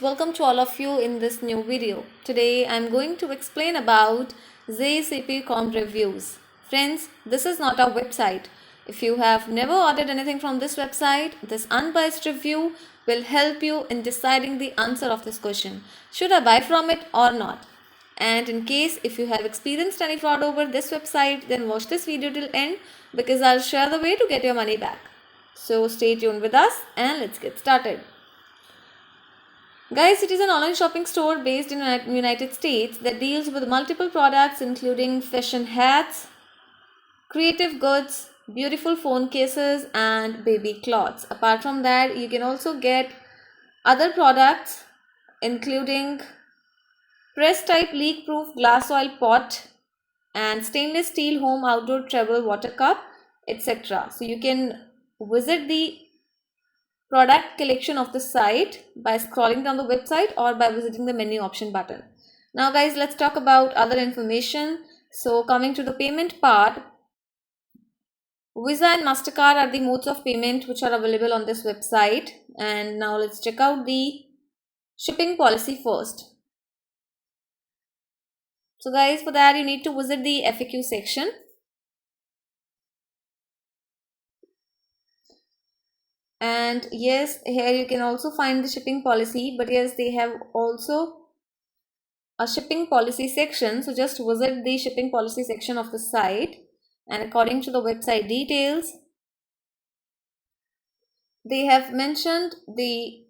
welcome to all of you in this new video. Today I'm going to explain about ZCP.com reviews. Friends, this is not our website. If you have never ordered anything from this website, this unbiased review will help you in deciding the answer of this question. Should I buy from it or not? And in case if you have experienced any fraud over this website, then watch this video till end because I'll share the way to get your money back. So stay tuned with us and let's get started. Guys, it is an online shopping store based in United States that deals with multiple products including fashion hats, creative goods, beautiful phone cases and baby clothes. Apart from that, you can also get other products including press type leak proof glass oil pot and stainless steel home outdoor travel water cup, etc. So you can visit the product collection of the site by scrolling down the website or by visiting the menu option button. Now guys, let's talk about other information. So coming to the payment part, Visa and MasterCard are the modes of payment which are available on this website. And now let's check out the shipping policy first. So guys, for that you need to visit the FAQ section. And yes, here you can also find the shipping policy, but yes, they have also a shipping policy section. So just visit the shipping policy section of the site, and according to the website details, they have mentioned the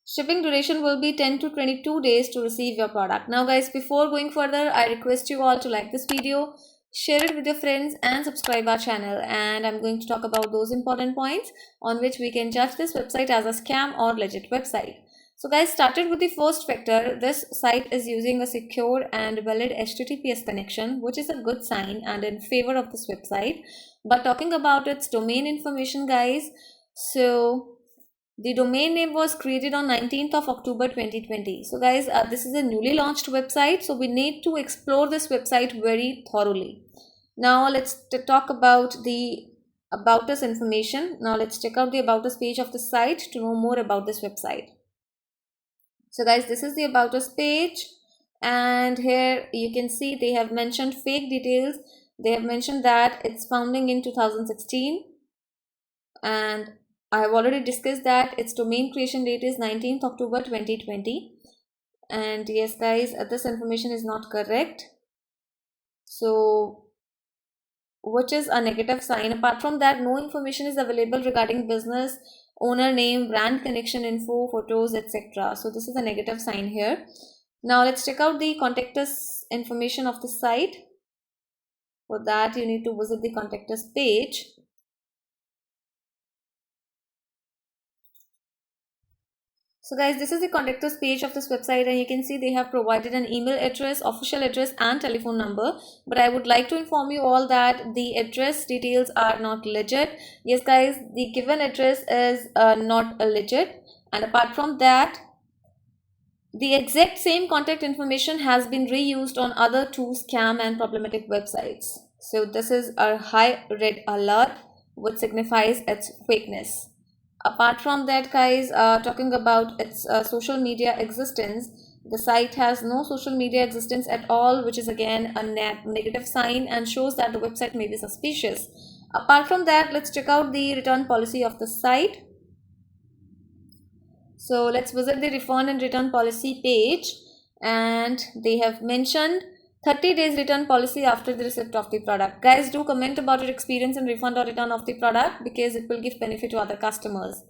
shipping duration will be 10 to 22 days to receive your product. Now guys, before going further, I request you all to like this video, share it with your friends and subscribe our channel, and I'm going to talk about those important points on which we can judge this website as a scam or legit website. So guys, started with the first factor. This site is using a secure and valid HTTPS connection, which is a good sign and in favor of this website. But talking about its domain information guys, so the domain name was created on 19th of October 2020. So guys, this is a newly launched website, so we need to explore this website very thoroughly. Now let's talk about the About Us information. Now let's check out the About Us page of the site to know more about this website. So guys, this is the About Us page, and here you can see they have mentioned fake details. They have mentioned that it's founding in 2016, and I have already discussed that its domain creation date is 19th October 2020. And yes guys, this information is not correct, so which is a negative sign. Apart from that, no information is available regarding business owner name, brand connection info, photos, etc. So this is a negative sign here. Now let's check out the contact us information of the site. For that you need to visit the contact us page. So guys, this is the contact us page of this website, and you can see they have provided an email address, official address and telephone number. But I would like to inform you all that the address details are not legit. Yes guys, the given address is not legit. And apart from that, the exact same contact information has been reused on other two scam and problematic websites. So this is a high red alert, which signifies its fakeness. Apart from that guys, talking about its social media existence, the site has no social media existence at all, which is again a negative sign and shows that the website may be suspicious. Apart from that, let's check out the return policy of the site. So let's visit the refund and return policy page, and they have mentioned 30 days return policy after the receipt of the product. Guys, do comment about your experience in refund or return of the product because it will give benefit to other customers.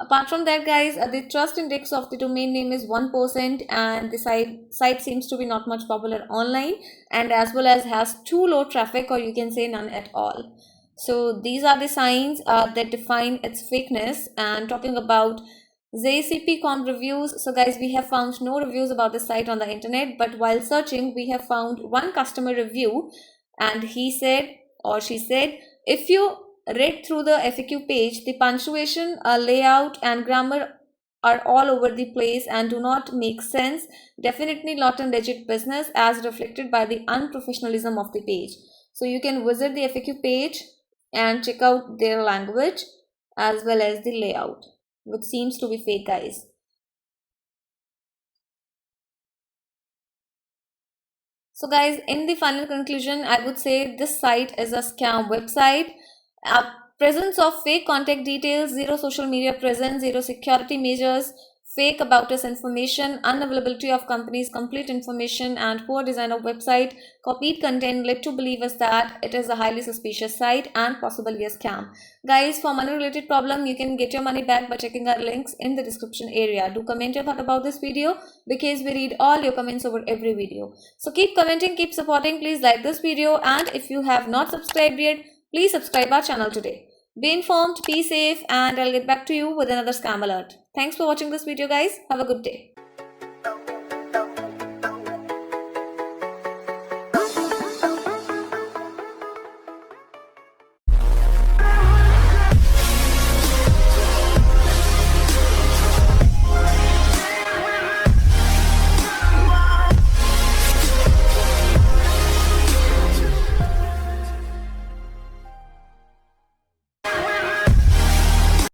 Apart from that guys, the trust index of the domain name is 1%, and the site seems to be not much popular online, and as well as has too low traffic, or you can say none at all. So these are the signs that define its fakeness. And talking about ZCP.com reviews, so guys, we have found no reviews about this site on the internet, but while searching we have found one customer review, and he said or she said, if you read through the FAQ page, the punctuation, layout and grammar are all over the place and do not make sense. Definitely not a legit business as reflected by the unprofessionalism of the page. So you can visit the FAQ page and check out their language as well as the layout, which seems to be fake guys. So guys, in the final conclusion, I would say this site is a scam website. Presence of fake contact details, zero social media presence, zero security measures, fake about us information, unavailability of company's complete information, and poor design of website, copied content led to believe us that it is a highly suspicious site and possibly a scam. Guys, for money related problem, you can get your money back by checking our links in the description area. Do comment your thought about this video because we read all your comments over every video. So keep commenting, keep supporting. Please like this video, and if you have not subscribed yet, please subscribe our channel today. Be informed, be safe, and I'll get back to you with another scam alert. Thanks for watching this video, guys. Have a good day.